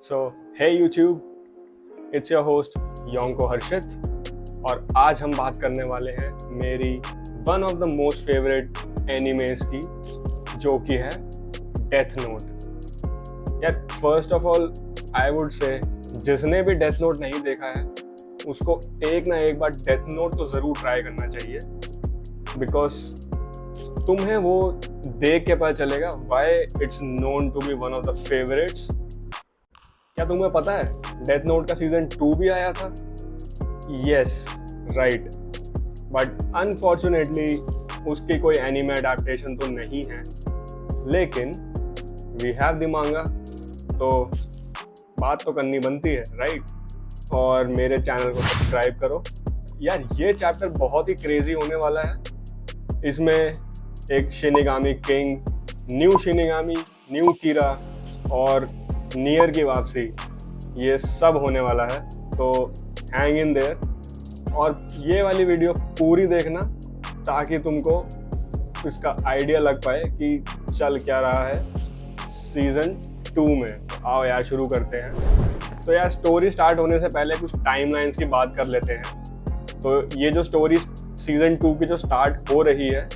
So hey YouTube, it's your host Yonko Harshit और आज हम बात करने वाले हैं मेरी one of the most favourite animes की, जो कि है डेथ नोट। यार first of all I would say जिसने भी डेथ नोट नहीं देखा है उसको एक ना एक बार डेथ नोट तो ज़रूर ट्राई करना चाहिए, बिकॉज तुम्हें वो देख के पता चलेगा why it's known to be one of the favourites. क्या तुम्हें पता है डेथ नोट का सीजन 2 भी आया था? यस राइट, बट अनफॉर्चुनेटली उसकी कोई एनिमे अडेप्टेशन तो नहीं है, लेकिन वी हैव द मांगा, तो बात तो करनी बनती है राइट। और मेरे चैनल को सब्सक्राइब करो। यार ये चैप्टर बहुत ही क्रेजी होने वाला है। इसमें एक shinigami king, new shinigami, new Kira और नियर की वापसी, ये सब होने वाला है, तो हैंग इन देयर और ये वाली वीडियो पूरी देखना ताकि तुमको इसका आइडिया लग पाए कि चल क्या रहा है सीजन 2 में। तो आओ यार शुरू करते हैं। तो यार स्टोरी स्टार्ट होने से पहले कुछ टाइमलाइंस की बात कर लेते हैं। तो ये जो स्टोरी सीजन 2 की जो स्टार्ट हो रही है,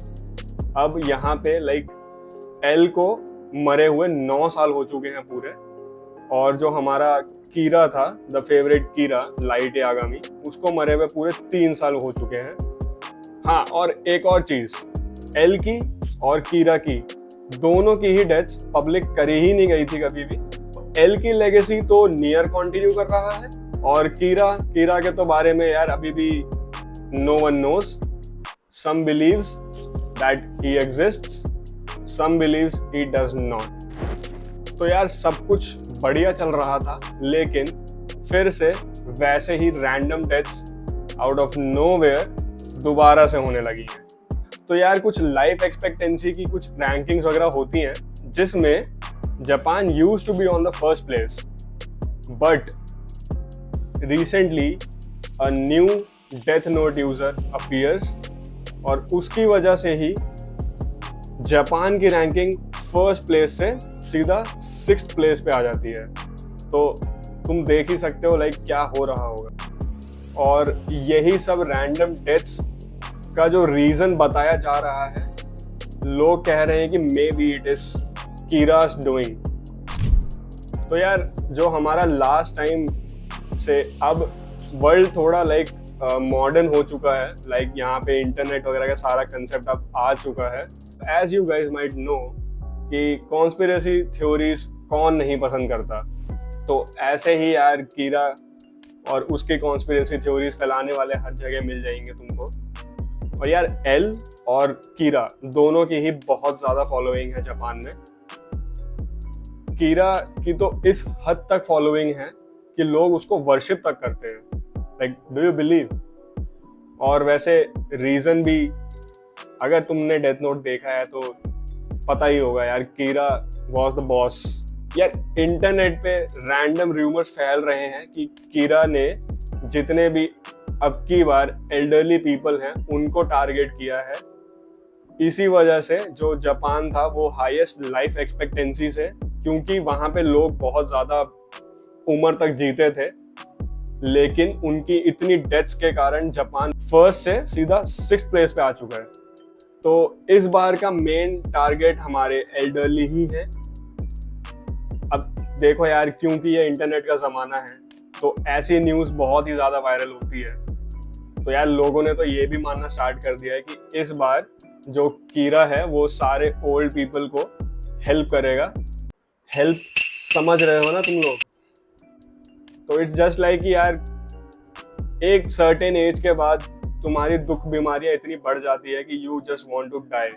अब यहाँ पे लाइक एल को मरे हुए 9 साल हो चुके हैं पूरे, और जो हमारा कीरा था, the favourite Kira light Yagami, उसको मरे हुए पूरे 3 साल हो चुके हैं। हाँ, और एक और चीज़, एल की और कीरा की दोनों की ही डेथ्स पब्लिक करी ही नहीं गई थी कभी भी। एल की लेगेसी तो नियर कंटिन्यू कर रहा है, और कीरा के तो बारे में यार अभी भी no one knows. Some believes that he exists, some believes he does not. तो यार सब कुछ बढ़िया चल रहा था, लेकिन फिर से वैसे ही random deaths out of nowhere दोबारा से होने लगी हैं। तो यार कुछ लाइफ एक्सपेक्टेंसी की कुछ रैंकिंग्स वगैरह होती हैं, जिसमें Japan used to be on the first place, but recently a new death note user appears, और उसकी वजह से ही जापान की रैंकिंग फर्स्ट प्लेस से सीधा 6th प्लेस पे आ जाती है। तो तुम देख ही सकते हो लाइक क्या हो रहा होगा। और यही सब रैंडम डेथ्स का जो रीज़न बताया जा रहा है, लोग कह रहे हैं कि maybe it is Kira's doing. तो यार जो हमारा लास्ट टाइम से अब वर्ल्ड थोड़ा लाइक मॉडर्न हो चुका है, लाइक यहाँ पे इंटरनेट वगैरह का सारा कंसेप्ट अब आ चुका है। As you guys might know कि कॉन्स्पिरेसी थ्योरीज कौन नहीं पसंद करता, तो ऐसे ही यार कीरा और उसके कॉन्स्पिरेसी थ्योरीज फैलाने वाले हर जगह मिल जाएंगे तुमको। और यार एल और कीरा दोनों की ही बहुत ज़्यादा फॉलोइंग है जापान में। कीरा की तो इस हद तक फॉलोइंग है कि लोग उसको वर्शिप तक करते हैं, लाइक डू यू बिलीव। और वैसे रीज़न भी, अगर तुमने डेथ नोट देखा है तो पता ही होगा यार, कीरा वॉज द बॉस। यार इंटरनेट पे रैंडम रूमर्स फैल रहे हैं कि कीरा ने जितने भी अब की बार एल्डरली पीपल हैं उनको टारगेट किया है। इसी वजह से जो जापान था वो हाईएस्ट लाइफ एक्सपेक्टेंसी से, क्योंकि वहाँ पे लोग बहुत ज़्यादा उम्र तक जीते थे, लेकिन उनकी इतनी डेथ्स के कारण जापान फर्स्ट से सीधा 6th प्लेस पे आ चुका है। तो इस बार का मेन टारगेट हमारे एल्डरली ही है। अब देखो यार, क्योंकि ये इंटरनेट का ज़माना है तो ऐसी न्यूज़ बहुत ही ज़्यादा वायरल होती है। तो यार लोगों ने तो ये भी मानना स्टार्ट कर दिया है कि इस बार जो कीरा है वो सारे ओल्ड पीपल को हेल्प करेगा। हेल्प समझ रहे हो ना तुम लोग? तो इट्स जस्ट लाइक कि यार एक सर्टेन एज के बाद तुम्हारी दुख बीमारियां इतनी बढ़ जाती है कि you just want to die.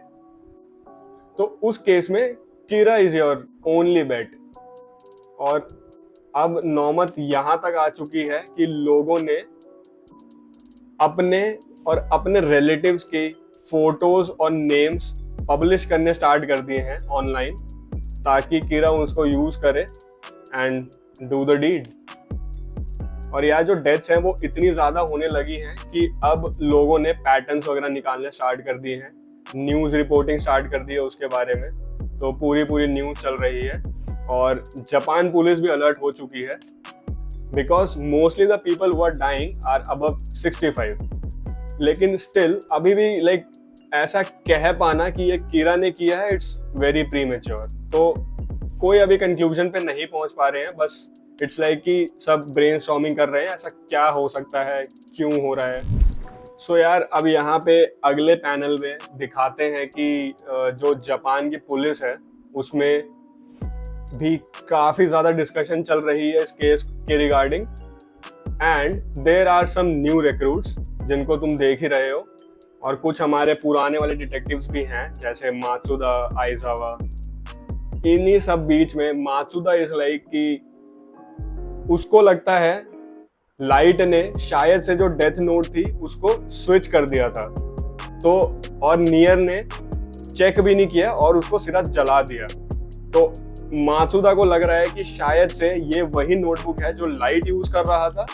तो उस केस में Kira is your only bet. और अब नौबत यहां तक आ चुकी है कि लोगों ने अपने और अपने रिलेटिव्स की फोटोज और नेम्स पब्लिश करने स्टार्ट कर दिए हैं ऑनलाइन, ताकि कीरा उसको यूज करे एंड डू द डीड। और यार जो डेथ्स हैं वो इतनी ज़्यादा होने लगी हैं कि अब लोगों ने पैटर्न्स वगैरह निकालने स्टार्ट कर दिए हैं, न्यूज़ रिपोर्टिंग स्टार्ट कर दी है उसके बारे में। तो पूरी न्यूज़ चल रही है और जापान पुलिस भी अलर्ट हो चुकी है because mostly the people who are dying are above 65। लेकिन स्टिल अभी भी लाइक ऐसा कह पाना कि ये कीरा ने किया है, इट्स वेरी प्रीमेच्योर। तो कोई अभी कंक्लूजन पे नहीं पहुंच पा रहे हैं, बस इट्स लाइक कि सब ब्रेनस्टॉर्मिंग कर रहे हैं ऐसा क्या हो सकता है, क्यों हो रहा है। सो यार अब यहाँ पे अगले पैनल में दिखाते हैं कि जो जापान की पुलिस है उसमें भी काफ़ी ज़्यादा डिस्कशन चल रही है इस केस के regarding, and there are some new recruits जिनको तुम देख ही रहे हो, और कुछ हमारे पुराने वाले डिटेक्टिव्स भी हैं जैसे मात्सुदा, आइजावा। इन्हीं सब बीच में मात्सुदा इज लाइक कि उसको लगता है लाइट ने शायद से जो डेथ नोट थी उसको स्विच कर दिया था, तो और नियर ने चेक भी नहीं किया और उसको सिर्फ जला दिया। तो मात्सुदा को लग रहा है कि शायद से ये वही नोटबुक है जो लाइट यूज कर रहा था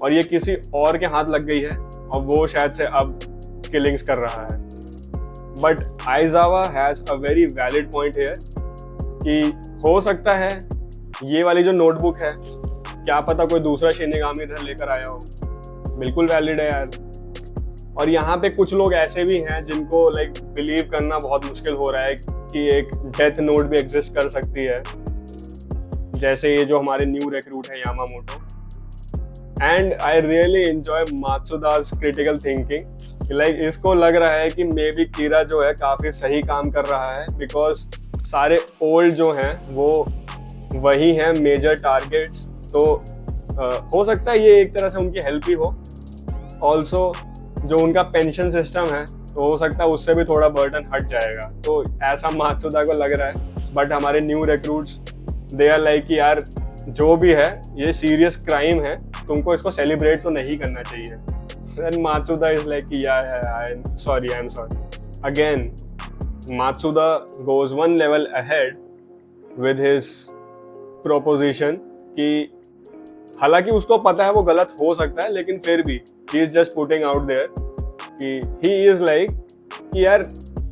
और ये किसी और के हाथ लग गई है और वो शायद से अब किलिंग्स कर रहा है। But आइजावा has a very valid point here कि हो सकता है ये वाली जो नोटबुक है, क्या पता कोई दूसरा शिनिगामी इधर लेकर आया हो। बिल्कुल वैलिड है यार। और यहाँ पे कुछ लोग ऐसे भी हैं जिनको लाइक बिलीव करना बहुत मुश्किल हो रहा है कि एक डेथ नोट भी एग्जिस्ट कर सकती है, जैसे ये जो हमारे न्यू रिक्रूट है Yamamoto. And I really enjoy Matsuda's critical thinking. Like इसको लग रहा है कि मे बी कीरा जो है काफ़ी सही काम कर रहा है बिकॉज सारे ओल्ड जो हैं वो वही हैं मेजर टारगेट्स। तो हो सकता है ये एक तरह से उनकी हेल्प ही हो। ऑल्सो जो उनका पेंशन सिस्टम है तो हो सकता है उससे भी थोड़ा बर्डन हट जाएगा, तो ऐसा मात्सुदा को लग रहा है। बट हमारे new recruits they are like कि यार जो भी है ये सीरियस क्राइम है, तुमको इसको सेलिब्रेट तो नहीं करना चाहिए। Then Matsuda is like, I'm sorry. Again, Matsuda goes one level ahead with his proposition कि हालांकि उसको पता है वो गलत हो सकता है, लेकिन फिर भी he is just putting out there कि he is like कि यार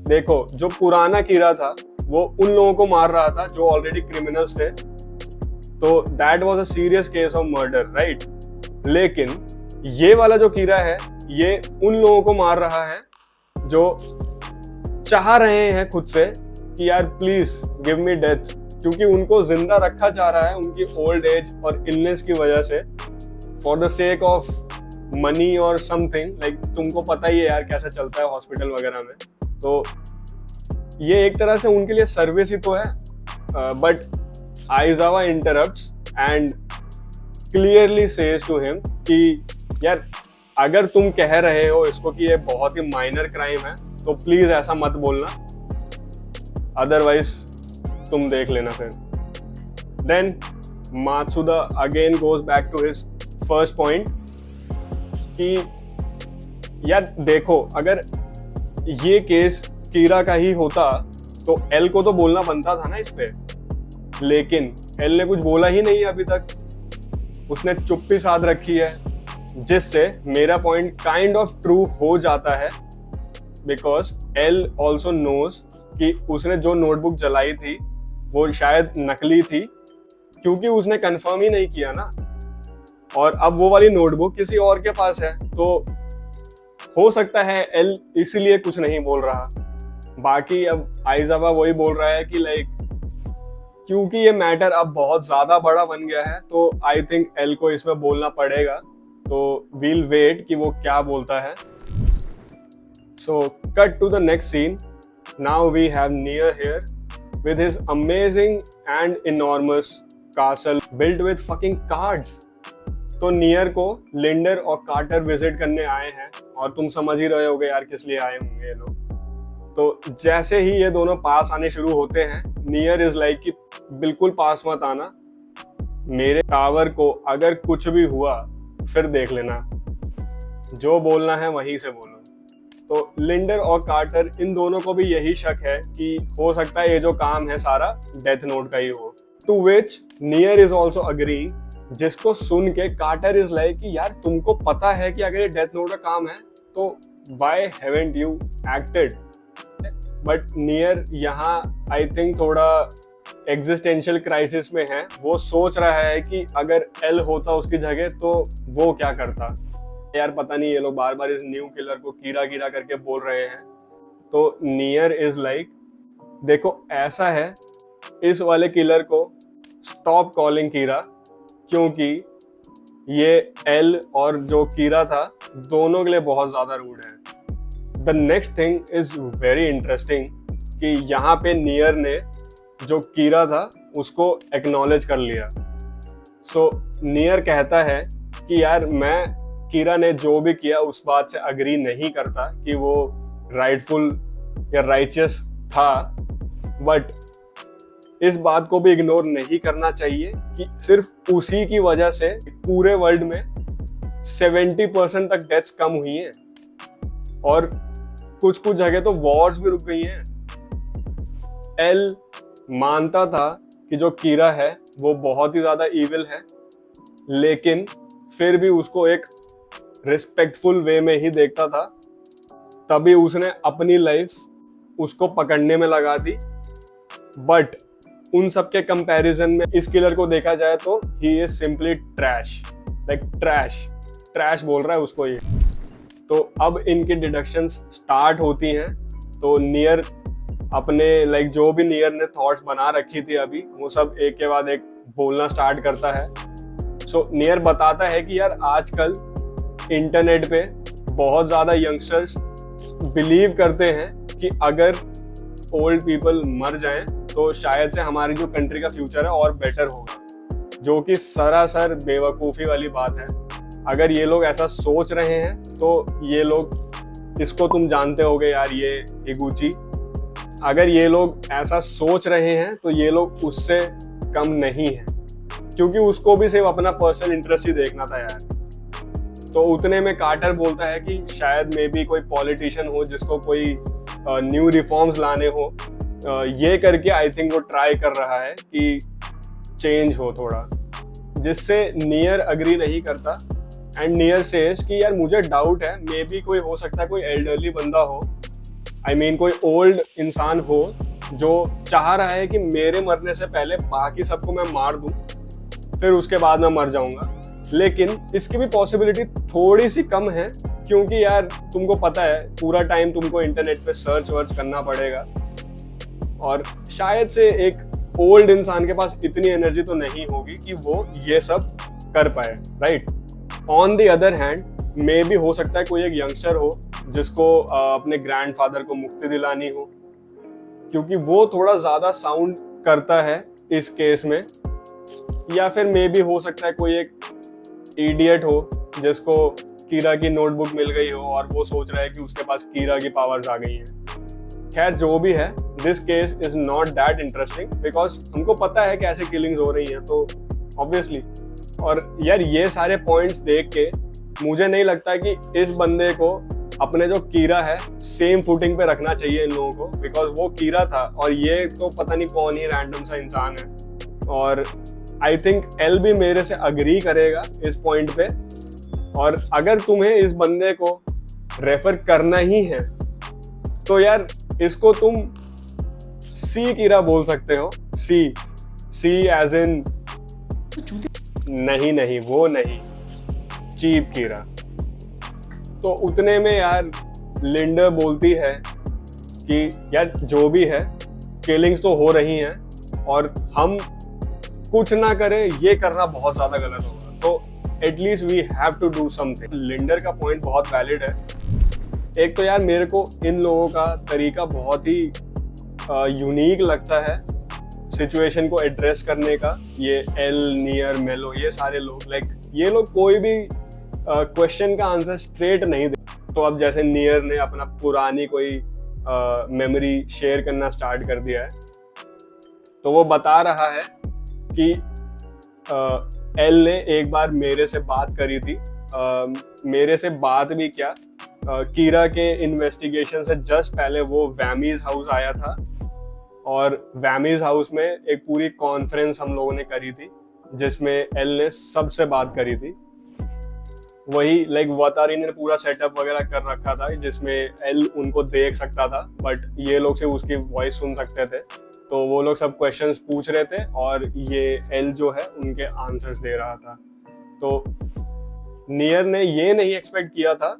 देखो जो पुराना कीरा था वो उन लोगों को मार रहा था जो ऑलरेडी क्रिमिनल्स थे, तो that was a serious case of murder, right? लेकिन ये वाला जो कीरा है ये उन लोगों को मार रहा है जो चाह रहे हैं खुद से कि यार प्लीज गिव मी डेथ, क्योंकि उनको जिंदा रखा जा रहा है उनकी ओल्ड एज और इलनेस की वजह से, for the sake of money और समथिंग। लाइक तुमको पता ही है यार कैसा चलता है हॉस्पिटल वगैरह में, तो ये एक तरह से उनके लिए सर्विस ही तो है। But Aizawa interrupts and clearly says to him कि यार अगर तुम कह रहे हो इसको कि ये बहुत ही माइनर क्राइम है तो प्लीज ऐसा मत बोलना, अदरवाइज तुम देख लेना फिर। Then Matsuda again goes back to his first point कि यार देखो अगर ये केस कीरा का ही होता तो एल को तो बोलना बनता था ना इस पे, लेकिन एल ने कुछ बोला ही नहीं अभी तक, उसने चुप्पी साध रखी है, जिससे मेरा पॉइंट काइंड ऑफ ट्रू हो जाता है बिकॉज एल ऑल्सो नोज कि उसने जो नोटबुक जलाई थी वो शायद नकली थी, क्योंकि उसने कंफर्म ही नहीं किया ना, और अब वो वाली नोटबुक किसी और के पास है, तो हो सकता है एल इसीलिए कुछ नहीं बोल रहा। बाकी अब आइजावा वही बोल रहा है कि लाइक क्योंकि ये मैटर अब बहुत ज्यादा बड़ा बन गया है तो आई थिंक एल को इसमें बोलना पड़ेगा, तो वील वेट कि वो क्या बोलता है। So cut to the next scene. Now we have Near here with his amazing and enormous castle built with fucking cards। तो नियर को लिंडर और कार्टर विजिट करने आए हैं, और तुम समझ ही रहे होगे यार किस लिए आए होंगे ये लोग। तो जैसे ही ये दोनों पास आने शुरू होते हैं, नियर इज लाइक कि बिल्कुल पास मत आना, मेरे टावर को अगर कुछ भी हुआ फिर देख लेना, जो बोलना है वहीं से बोलो। तो लिंडर और कार्टर इन दोनों को भी यही शक है कि हो सकता है ये जो काम है सारा डेथ नोट का ही हो, to which Near is also agreeing, जिसको सुन के कार्टर इज लाइक कि यार तुमको पता है कि अगर ये डेथ नोट का काम है तो why haven't you acted. But near यहाँ आई थिंक थोड़ा एग्जिस्टेंशियल क्राइसिस में है। वो सोच रहा है कि अगर एल होता उसकी जगह तो वो क्या करता। यार पता नहीं ये लोग बार बार इस न्यू किलर को कीरा कीरा करके बोल रहे हैं। तो नियर इज लाइक, देखो ऐसा है, इस वाले किलर को स्टॉप कॉलिंग कीरा, क्योंकि ये एल और जो कीरा था दोनों के लिए बहुत ज्यादा रूड है। The next thing is very interesting कि यहाँ पे नियर ने जो कीरा था उसको एक्नॉलेज कर लिया। सो नियर कहता है कि यार मैं कीरा ने जो भी किया उस बात से अग्री नहीं करता कि वो राइटफुल या राइचियस था, बट इस बात को भी इग्नोर नहीं करना चाहिए कि सिर्फ उसी की वजह से पूरे वर्ल्ड में 70% तक डेथ्स कम हुई हैं और कुछ कुछ जगह तो वॉर्स भी रुक गई हैं। एल मानता था कि जो कीरा है वो बहुत ही ज्यादा इविल है, लेकिन फिर भी उसको एक रिस्पेक्टफुल वे में ही देखता था, तभी उसने अपनी लाइफ उसको पकड़ने में लगा दी। बट उन सब के कंपैरिजन में इस किलर को देखा जाए तो he is simply trash, like trash बोल रहा है उसको ये। तो अब इनकी डिडक्शंस स्टार्ट होती हैं। तो नियर अपने लाइक जो भी नियर ने थॉट्स बना रखी थी अभी, वो सब एक के बाद एक बोलना स्टार्ट करता है। सो नियर बताता है कि यार आजकल इंटरनेट पे बहुत ज़्यादा यंगस्टर्स बिलीव करते हैं कि अगर ओल्ड पीपल मर जाएं तो शायद से हमारी जो कंट्री का फ्यूचर है और बेटर होगा, जो कि सरासर बेवकूफ़ी वाली बात है। अगर ये लोग ऐसा सोच रहे हैं तो ये लोग, इसको तुम जानते होगे यार, ये हिगुची, अगर ये लोग ऐसा सोच रहे हैं तो ये लोग उससे कम नहीं है, क्योंकि उसको भी सिर्फ अपना पर्सनल इंटरेस्ट ही देखना था यार। तो उतने में कार्टर बोलता है कि शायद मे बी कोई पॉलिटिशियन हो जिसको कोई न्यू रिफॉर्म्स लाने हो, ये करके आई थिंक वो ट्राई कर रहा है कि चेंज हो थोड़ा, जिससे नियर अग्री नहीं करता। एंड नियर सेज कि यार मुझे डाउट है, मे बी कोई हो सकता है कोई एल्डरली बंदा हो, आई मीन कोई ओल्ड इंसान हो जो चाह रहा है कि मेरे मरने से पहले बाकी सबको मैं मार दूं, फिर उसके बाद मैं मर जाऊंगा। लेकिन इसकी भी पॉसिबिलिटी थोड़ी सी कम है, क्योंकि यार तुमको पता है पूरा टाइम तुमको इंटरनेट पे सर्च वर्च करना पड़ेगा, और शायद से एक ओल्ड इंसान के पास इतनी एनर्जी तो नहीं होगी कि वो ये सब कर पाए, right. On the other hand मे भी हो सकता है कोई एक यंगस्टर हो जिसको अपने ग्रैंडफादर को मुक्ति दिलानी हो, क्योंकि वो थोड़ा ज़्यादा साउंड करता है इस केस में। या फिर मे भी हो सकता है कोई एक इडियट हो जिसको कीरा की नोटबुक मिल गई हो और वो सोच रहा है कि उसके पास कीरा की पावर्स आ गई हैं। खैर जो भी है, this case is not that interesting because हमको पता है कैसे किलिंग्स हो रही हैं, तो ऑब्वियसली। और यार ये सारे पॉइंट्स देख के मुझे नहीं लगता कि इस बंदे को अपने जो कीरा है सेम फुटिंग पे रखना चाहिए इन लोगों को, बिकॉज वो कीरा था और ये तो पता नहीं कौन ही रैंडम सा इंसान है। और आई थिंक एल भी मेरे से अग्री करेगा इस पॉइंट पे। और अगर तुम्हें इस बंदे को रेफर करना ही है तो यार इसको तुम सी कीरा बोल सकते हो। सी एज इन नहीं वो नहीं, चीप कीरा। तो उतने में यार लिंडर बोलती है कि यार जो भी है किलिंग्स तो हो रही हैं और हम कुछ ना करें ये करना बहुत ज्यादा गलत होगा, तो at least we have to do something. Lidner का पॉइंट बहुत वैलिड है। एक तो यार मेरे को इन लोगों का तरीका बहुत ही यूनिक लगता है सिचुएशन को एड्रेस करने का। ये एल, नियर, मेलो, ये सारे लोग ये लोग कोई भी क्वेश्चन का आंसर स्ट्रेट नहीं दे। तो अब जैसे नियर ने अपना पुरानी कोई मेमोरी शेयर करना स्टार्ट कर दिया है, तो वो बता रहा है कि एल ने एक बार मेरे से बात करी थी। मेरे से बात भी क्या, कीरा के इन्वेस्टिगेशन से जस्ट पहले वो वैमीज हाउस आया था और वैमीज हाउस में एक पूरी कॉन्फ्रेंस हम लोगों ने करी थी जिसमें एल ने सबसे बात करी थी। वही वतारी ने पूरा सेटअप वगैरह कर रखा था जिसमें एल उनको देख सकता था, बट ये लोग से उसकी वॉइस सुन सकते थे। तो वो लोग सब क्वेश्चंस पूछ रहे थे और ये एल जो है उनके आंसर्स दे रहा था। तो नियर ने ये नहीं एक्सपेक्ट किया था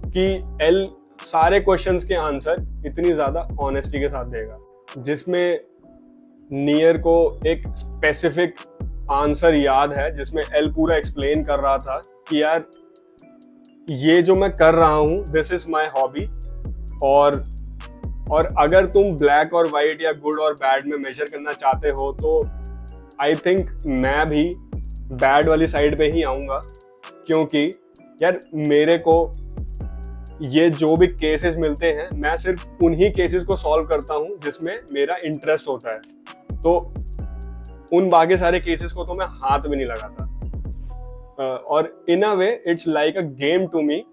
कि एल सारे क्वेश्चंस के आंसर इतनी ज़्यादा ऑनेस्टी के साथ देगा, जिसमें नियर को एक स्पेसिफिक आंसर याद है जिसमें एल पूरा एक्सप्लेन कर रहा था कि यार ये जो मैं कर रहा हूँ दिस इज माई हॉबी, और अगर तुम ब्लैक और वाइट या गुड और बैड में मेजर करना चाहते हो तो आई थिंक मैं भी बैड वाली साइड पे ही आऊँगा, क्योंकि यार मेरे को ये जो भी केसेस मिलते हैं मैं सिर्फ उन्हीं केसेस को सॉल्व करता हूँ जिसमें मेरा इंटरेस्ट होता है, तो उन बाकी सारे केसेस को तो मैं हाथ भी नहीं लगाता। और in a way it's like a game to me,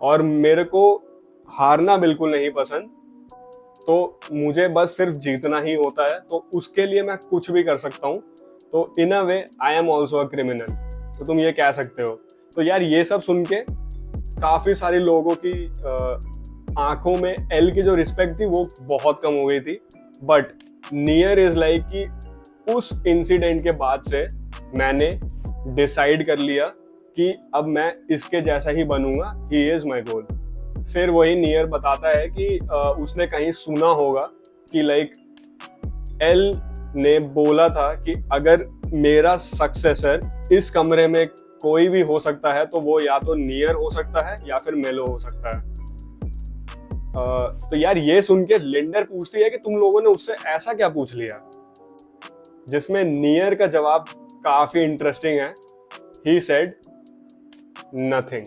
और मेरे को हारना बिल्कुल नहीं पसंद, तो मुझे बस सिर्फ जीतना ही होता है, तो उसके लिए मैं कुछ भी कर सकता हूँ। तो in a way I am also a criminal, तो तुम ये कह सकते हो। तो यार ये सब सुन के काफ़ी सारे लोगों की आंखों में एल की जो रिस्पेक्ट थी वो बहुत कम हो गई थी। बट नियर इज लाइक कि उस इंसिडेंट के बाद से मैंने डिसाइड कर लिया कि अब मैं इसके जैसा ही बनूंगा, ही इज माई गोल। फिर वही नियर बताता है कि उसने कहीं सुना होगा कि लाइक एल ने बोला था कि अगर मेरा सक्सेसर इस कमरे में कोई भी हो सकता है तो वो या तो नियर हो सकता है या फिर मेलो हो सकता है। तो यार ये सुन के लिंडर पूछती है कि तुम लोगों ने उससे ऐसा क्या पूछ लिया, जिसमें नियर का जवाब काफी इंटरेस्टिंग है। He said nothing.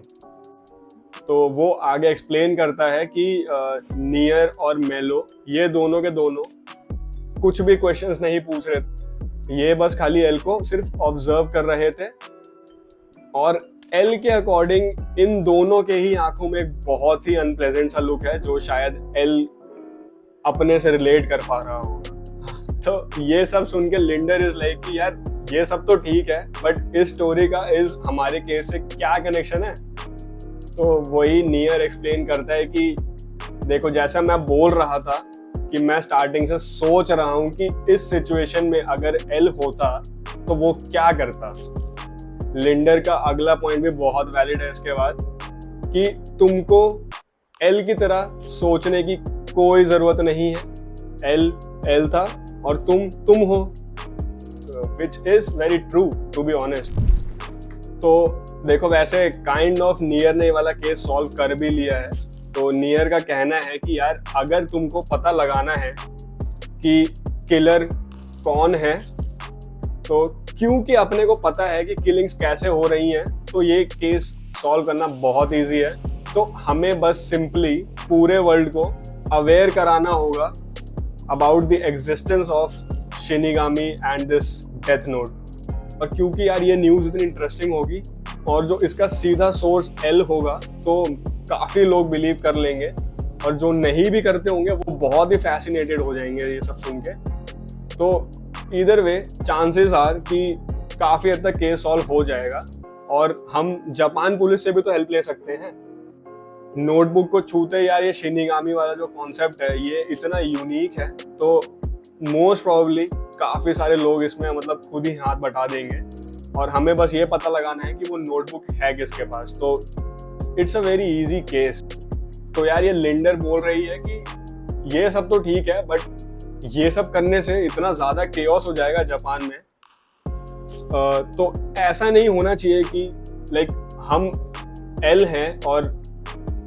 तो वो आगे एक्सप्लेन करता है कि नियर और मेलो ये दोनों के दोनों कुछ भी क्वेश्चंस नहीं पूछ रहे थे, ये बस खाली एल को सिर्फ ऑब्जर्व कर रहे थे, और एल के अकॉर्डिंग इन दोनों के ही आंखों में एक बहुत ही अनप्लेजेंट सा लुक है जो शायद एल अपने से रिलेट कर पा रहा होगा। तो ये सब सुन के लिंडर इज लाइक कि यार ये सब तो ठीक है, बट इस स्टोरी का इस हमारे केस से क्या कनेक्शन है। तो वही नियर एक्सप्लेन करता है कि देखो जैसा मैं बोल रहा था कि मैं स्टार्टिंग से सोच रहा हूँ कि इस सिचुएशन में अगर एल होता तो वो क्या करता। लिंडर का अगला पॉइंट भी बहुत वैलिड है इसके बाद, कि तुमको एल की तरह सोचने की कोई ज़रूरत नहीं है। एल था और तुम हो, which is very true to be honest. तो देखो वैसे काइंड ऑफ नियर ने वाला केस सॉल्व कर भी लिया है। तो नियर का कहना है कि यार अगर तुमको पता लगाना है कि किलर कौन है, तो क्योंकि अपने को पता है कि किलिंग्स कैसे हो रही हैं, तो ये केस सॉल्व करना बहुत इजी है। तो हमें बस सिंपली पूरे वर्ल्ड को अवेयर कराना होगा about the existence of shinigami and this death note. और क्योंकि यार ये न्यूज़ इतनी इंटरेस्टिंग होगी और जो इसका सीधा सोर्स एल होगा, तो काफ़ी लोग बिलीव कर लेंगे, और जो नहीं भी करते होंगे वो बहुत ही फैसिनेटेड हो जाएंगे ये सब सुन के। तो इधर वे चांसेस आर कि काफ़ी हद तक केस सॉल्व हो जाएगा, और हम जापान पुलिस से भी तो हेल्प ले सकते हैं। नोटबुक को छूते यार ये शिनिगामी वाला जो कॉन्सेप्ट है ये इतना यूनिक है, तो मोस्ट प्रोबेबली काफ़ी सारे लोग इसमें मतलब खुद ही हाथ बटा देंगे, और हमें बस ये पता लगाना है कि वो नोटबुक है किसके पास। तो it's a very easy case. तो यार ये लिंडर बोल रही है कि ये सब तो ठीक है, बट ये सब करने से इतना ज़्यादा केओस हो जाएगा जापान में। तो ऐसा नहीं होना चाहिए कि लाइक हम एल हैं, और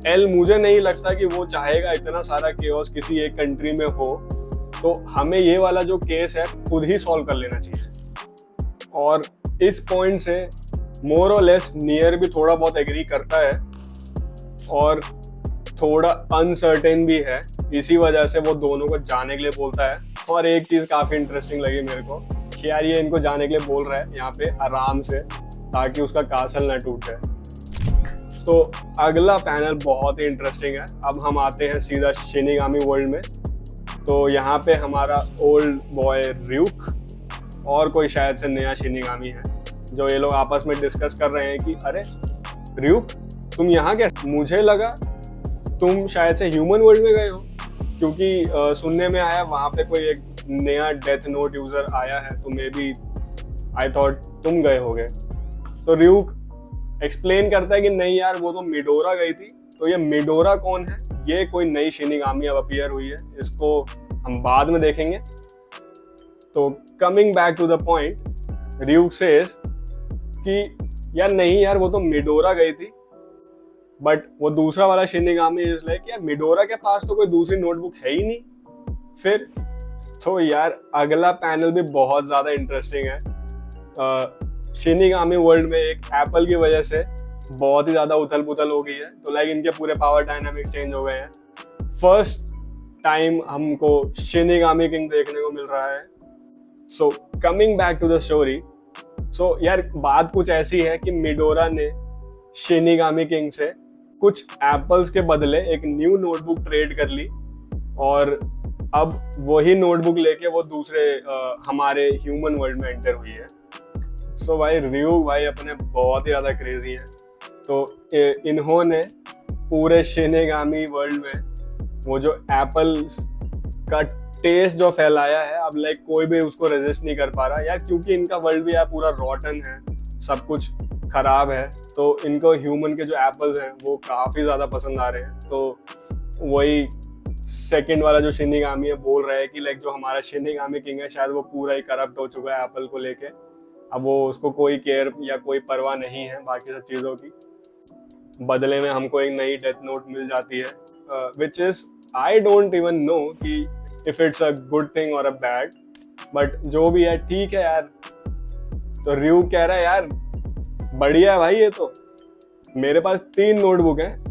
एल मुझे नहीं लगता कि वो चाहेगा इतना सारा केओस किसी एक कंट्री में हो। तो हमें ये वाला जो केस है खुद ही सॉल्व कर लेना चाहिए। और इस पॉइंट से मोर और लेस नियर भी थोड़ा बहुत एग्री करता है, और थोड़ा अनसर्टेन भी है, इसी वजह से वो दोनों को जाने के लिए बोलता है। और एक चीज़ काफ़ी इंटरेस्टिंग लगी मेरे को कि यार ये इनको जाने के लिए बोल रहा है यहाँ पे आराम से, ताकि उसका कासल ना टूट जाए। तो अगला पैनल बहुत ही इंटरेस्टिंग है। अब हम आते हैं सीधा शिनिगामी वर्ल्ड में। तो यहाँ पे हमारा ओल्ड बॉय र्यूक और कोई शायद से नया शिनिगामी है, जो ये लोग आपस में डिस्कस कर रहे हैं कि अरे र्यूक तुम यहाँ क्या, मुझे लगा तुम शायद से ह्यूमन वर्ल्ड में गए हो, क्योंकि सुनने में आया वहाँ पे कोई एक नया डेथ नोट यूजर आया है, तो मे बी आई थॉट तुम गए होगे। तो रियूक एक्सप्लेन करता है कि नहीं यार, वो तो मिडोरा गई थी। तो ये मिडोरा कौन है? ये कोई नई शिनिगामी अब अपीयर हुई है, इसको हम बाद में देखेंगे। तो coming back to the point, Ryuk says कि यार नहीं यार, वो तो मिडोरा गई थी, बट वो दूसरा वाला शिनिगामी इज लाइक यार मिडोरा के पास तो कोई दूसरी नोटबुक है ही नहीं। फिर तो यार अगला पैनल भी बहुत ज्यादा इंटरेस्टिंग है। शिनिगामी वर्ल्ड में एक एप्पल की वजह से बहुत ही ज्यादा उथल पुथल हो गई है, तो लाइक इनके पूरे पावर डायनामिक्स चेंज हो गए हैं। फर्स्ट टाइम हमको शिनिगामी किंग देखने को मिल रहा है। So coming back to the story, so यार बात कुछ ऐसी है कि मिडोरा ने शिनिगामी किंग से कुछ एप्पल्स के बदले एक न्यू नोटबुक ट्रेड कर ली, और अब वही नोटबुक लेके वो दूसरे हमारे ह्यूमन वर्ल्ड में एंटर हुई है। सो भाई रियूक भाई अपने बहुत ही ज़्यादा क्रेजी हैं। तो इन्होंने पूरे शिनिगामी वर्ल्ड में वो जो एप्पल्स का टेस्ट जो फैलाया है, अब लाइक कोई भी उसको रेजिस्ट नहीं कर पा रहा यार, क्योंकि इनका वर्ल्ड भी यार पूरा रॉटन है, सब कुछ खराब है। तो इनको ह्यूमन के जो एप्पल्स हैं वो काफ़ी ज़्यादा पसंद आ रहे हैं। तो वही सेकंड वाला जो शिनिगामी है बोल रहा है कि लाइक जो हमारा शिनिगामी किंग है शायद वो पूरा ही करप्ट हो चुका है एप्पल को लेके। अब वो उसको कोई केयर या कोई परवाह नहीं है बाकी सब चीज़ों की। बदले में हमको एक नई डेथ नोट मिल जाती है, which is I don't even know कि if it's a good thing और अ बैड, बट जो भी है ठीक है यार। तो रियूक कह रहा है यार बढ़िया है भाई, ये तो मेरे पास 3 नोटबुक है।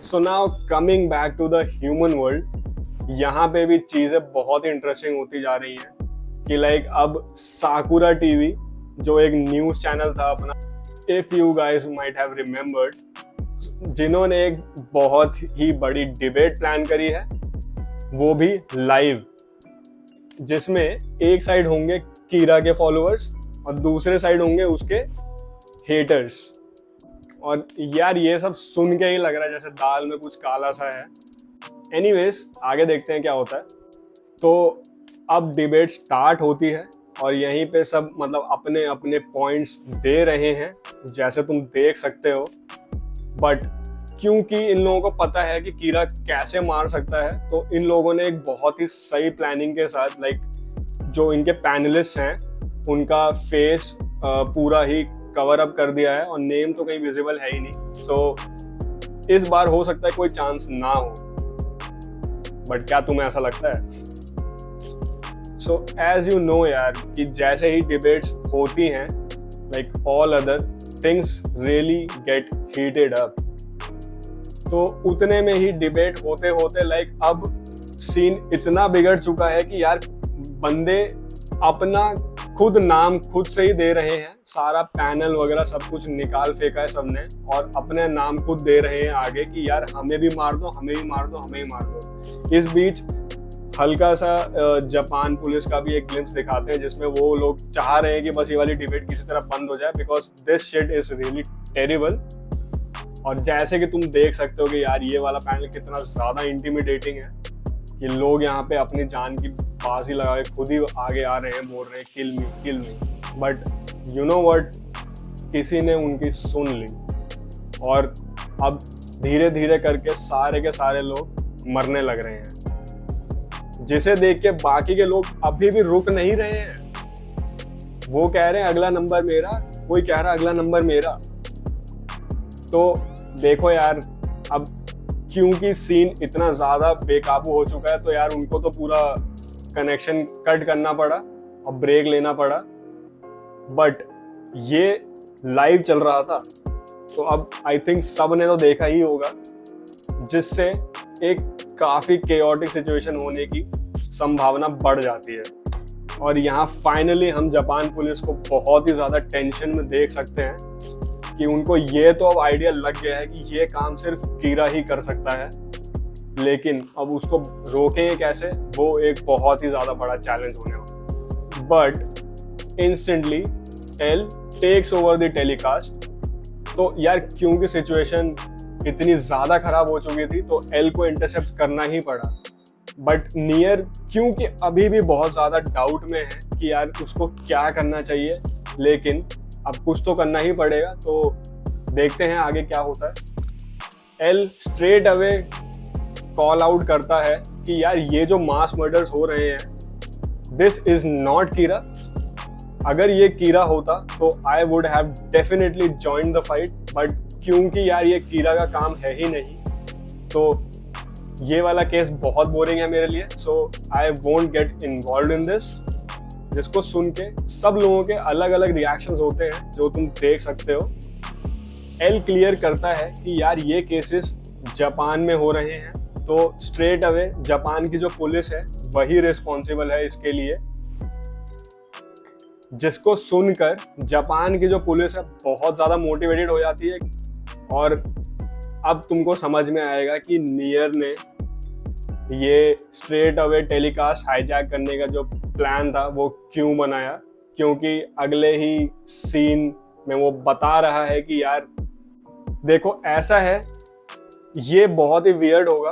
So now coming back to the human world, यहाँ पे भी चीज़ें बहुत ही इंटरेस्टिंग होती जा रही हैं कि लाइक अब साकुरा टीवी जो एक न्यूज़ चैनल था अपना, if you guys might have remembered, जिन्होंने एक बहुत ही बड़ी डिबेट प्लान करी है, वो भी लाइव, जिसमें एक साइड होंगे कीरा के फॉलोअर्स और दूसरे साइड होंगे उसके हेटर्स। और यार ये सब सुन के ही लग रहा है जैसे दाल में कुछ काला सा है। एनीवेज आगे देखते हैं क्या होता है। तो अब डिबेट स्टार्ट होती है और यहीं पे सब मतलब अपने अपने पॉइंट्स दे रहे हैं, जैसे तुम देख सकते हो। बट क्योंकि इन लोगों को पता है कि कीरा कैसे मार सकता है, तो इन लोगों ने एक बहुत ही सही प्लानिंग के साथ लाइक जो इनके पैनलिस्ट हैं उनका फेस पूरा ही कवर अप कर दिया है, और नेम तो कहीं विजिबल है ही नहीं। तो इस बार हो सकता है कोई चांस ना हो, बट क्या तुम्हें ऐसा लगता है? सो एज यू नो यार कि जैसे ही डिबेट्स होती हैं, like all other things really get heated up. तो उतने में ही डिबेट होते होते लाइक अब सीन इतना बिगड़ चुका है कि यार बंदे अपना खुद नाम खुद से ही दे रहे हैं, सारा पैनल वगैरह सब कुछ निकाल फेंका है सबने, और अपने नाम खुद दे रहे हैं आगे कि यार हमें भी मार दो, हमें भी मार दो, हमें भी मार दो। इस बीच हल्का सा जापान पुलिस का भी एक ग्लिम्स दिखाते हैं, जिसमें वो लोग चाह रहे हैं कि बस ये वाली डिबेट किसी तरह बंद हो जाए, because this shit is really terrible. और जैसे कि तुम देख सकते हो कि यार ये वाला पैनल कितना ज़्यादा इंटिमिडेटिंग है कि लोग यहाँ पे अपनी जान की बाजी लगा के खुद ही आगे आ रहे हैं, बोल रहे हैं किल मी किल मी। बट यू नो व्हाट, किसी ने उनकी सुन ली और अब धीरे धीरे करके सारे के सारे लोग मरने लग रहे हैं, जिसे देख के बाकी के लोग अभी भी रुक नहीं रहे हैं। वो कह रहे हैं अगला नंबर मेरा, कोई कह रहा है अगला नंबर मेरा। तो देखो यार, अब क्योंकि सीन इतना ज़्यादा बेकाबू हो चुका है, तो यार उनको तो पूरा कनेक्शन कट करना पड़ा और ब्रेक लेना पड़ा। बट ये लाइव चल रहा था, तो अब आई थिंक सब ने तो देखा ही होगा, जिससे एक काफ़ी केओटिक सिचुएशन होने की संभावना बढ़ जाती है। और यहाँ फाइनली हम जापान पुलिस को बहुत ही ज़्यादा टेंशन में देख सकते हैं कि उनको ये तो अब आइडिया लग गया है कि ये काम सिर्फ कीरा ही कर सकता है, लेकिन अब उसको रोकेंगे कैसे, वो एक बहुत ही ज़्यादा बड़ा चैलेंज होने वाला। But instantly L takes over the telecast. तो यार क्योंकि सिचुएशन इतनी ज़्यादा ख़राब हो चुकी थी, तो एल को इंटरसेप्ट करना ही पड़ा। बट नियर क्योंकि अभी भी बहुत ज़्यादा डाउट में है कि यार उसको क्या करना चाहिए, लेकिन अब कुछ तो करना ही पड़ेगा, तो देखते हैं आगे क्या होता है। L straight away call out करता है कि यार ये जो मास मर्डर्स हो रहे हैं, दिस इज नॉट कीरा। अगर ये कीरा होता तो I would have definitely join the fight, but क्योंकि यार ये कीरा का काम है ही नहीं, तो ये वाला केस बहुत बोरिंग है मेरे लिए, so I won't get involve in this. जिसको सुन के सब लोगों के अलग अलग रिएक्शंस होते हैं जो तुम देख सकते हो। एल क्लियर करता है कि यार ये केसेस जापान में हो रहे हैं, तो स्ट्रेट अवे जापान की जो पुलिस है वही रिस्पॉन्सिबल है इसके लिए। जिसको सुनकर जापान की जो पुलिस है बहुत ज़्यादा मोटिवेटेड हो जाती है, और अब तुमको समझ में आएगा कि नियर ने ये स्ट्रेट अवे टेलीकास्ट हाईजैक करने का जो प्लान था वो क्यों बनाया, क्योंकि अगले ही सीन में वो बता रहा है कि यार देखो ऐसा है, ये बहुत ही वियर्ड होगा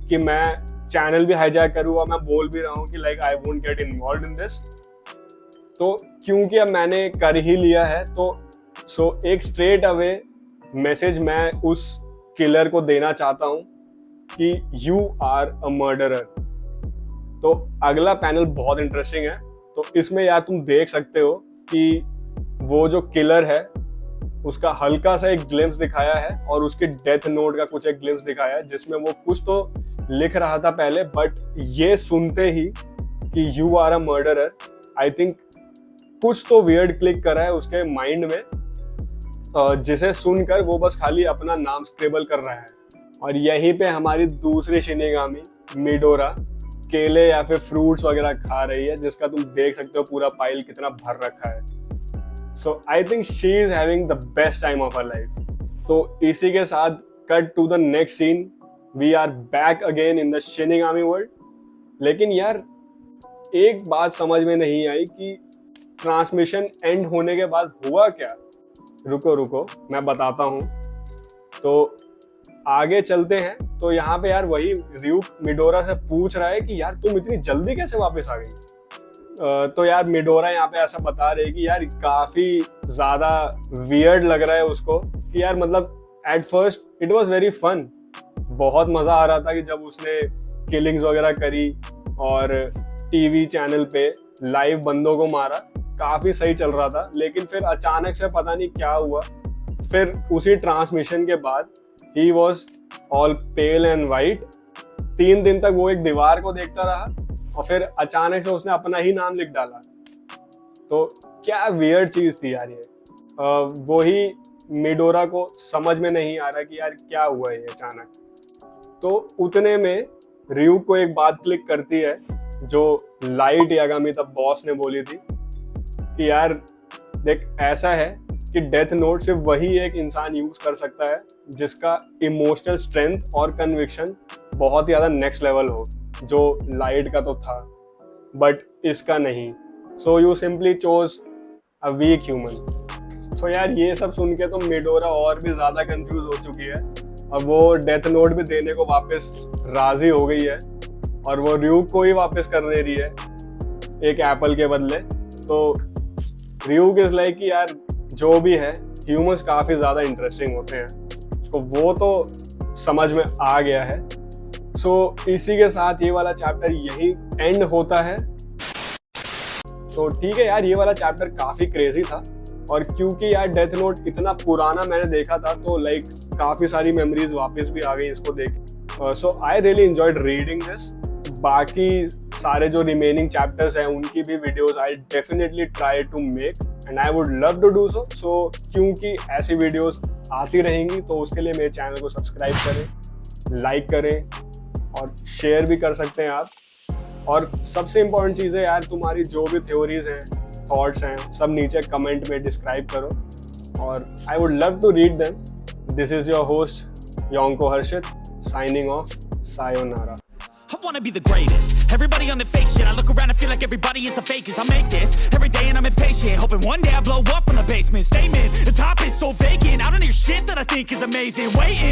कि मैं चैनल भी हाईजैक करूँगा, मैं बोल भी रहा हूँ कि like I won't get involve in this, तो क्योंकि अब मैंने कर ही लिया है तो एक स्ट्रेट अवे मैसेज मैं उस किलर को देना चाहता हूँ कि यू आर अ मर्डरर। तो अगला पैनल बहुत इंटरेस्टिंग है, तो इसमें यार तुम देख सकते हो कि वो जो किलर है उसका हल्का सा एक ग्लिम्स दिखाया है और उसके डेथ नोट का कुछ एक ग्लिम्स दिखाया है, जिसमें वो कुछ तो लिख रहा था पहले, बट ये सुनते ही कि you are a murderer, I think कुछ तो वियर्ड क्लिक करा है उसके माइंड में, जिसे सुनकर वो बस खाली अपना नाम स्क्रिबल कर रहा है। और यहीं पे हमारी दूसरी शिनिगामी मिडोरा केले या फिर फ्रूट्स वगैरह खा रही है, जिसका तुम देख सकते हो पूरा पाइल कितना भर रखा है। So I think she is having the best time of her life. तो इसी के साथ cut to the next scene, we are back again in the shinigami world. लेकिन यार एक बात समझ में नहीं आई कि ट्रांसमिशन एंड होने के बाद हुआ क्या। रुको मैं बताता हूँ। तो आगे चलते हैं, तो यहाँ पे यार वही रियूक मिडोरा से पूछ रहा है कि यार तुम इतनी जल्दी कैसे वापस आ गई। तो यार मिडोरा यहाँ पे ऐसा बता रही है कि यार काफी ज्यादा वियर्ड लग रहा है उसको, कि यार मतलब at first it was very fun, बहुत मजा आ रहा था कि जब उसने किलिंग्स वगैरह करी और टीवी चैनल पे लाइव बंदों को मारा, काफी सही चल रहा था। लेकिन फिर अचानक से पता नहीं क्या हुआ, फिर उसी ट्रांसमिशन के बाद he was all pale and white. 3 दिन तक वो एक दीवार को देखता रहा और फिर अचानक से उसने अपना ही नाम लिख डाला। तो क्या वियर्ड चीज थी यार ये। वही मिडोरा को समझ में नहीं आ रहा कि यार क्या हुआ है अचानक। तो उतने में रियूक को एक बात क्लिक करती है जो लाइट यागामी तब बॉस ने बोली थी कि यार देख ऐसा है कि डेथ नोट सिर्फ वही एक इंसान यूज कर सकता है जिसका इमोशनल स्ट्रेंथ और कन्विक्शन बहुत ही ज़्यादा नेक्स्ट लेवल हो, जो लाइट का तो था बट इसका नहीं। So you simply chose a weak human. तो यार ये सब सुन के तो मिडोरा और भी ज़्यादा कंफ्यूज हो चुकी है। अब वो डेथ नोट भी देने को वापस राजी हो गई है और वो रियूक को ही वापस कर दे रही है एक एप्पल के बदले। तो रियूक इज लाइक कि यार जो भी है ह्यूमंस काफ़ी ज़्यादा इंटरेस्टिंग होते हैं, उसको वो तो समझ में आ गया है। सो इसी के साथ ये वाला चैप्टर यही एंड होता है। तो ठीक है यार, ये वाला चैप्टर काफ़ी क्रेजी था और क्योंकि यार डेथ नोट इतना पुराना मैंने देखा था तो लाइक काफ़ी सारी मेमोरीज वापस भी आ गई इसको देख। So I really enjoyed reading this. बाकी सारे जो रिमेनिंग चैप्टर्स हैं उनकी भी videos I definitely try to make and I would love to do so. So क्योंकि ऐसी वीडियोस आती रहेंगी तो उसके लिए मेरे चैनल को सब्सक्राइब करें, लाइक करें और शेयर भी कर सकते हैं आप। और सबसे इम्पोर्टेंट चीज़ है यार, तुम्हारी जो भी थ्योरीज हैं, थॉट्स हैं, सब नीचे कमेंट में डिस्क्राइब करो और I would love to read them. This is your host Yonko Harshit signing off. Sayonara. I wanna be the greatest. Everybody on the fake shit. I look around and feel like everybody is the fakest. I make this every day and I'm impatient, hoping one day I blow up from the basement. Statement, the top is so vacant. I don't hear shit that I think is amazing. Waiting.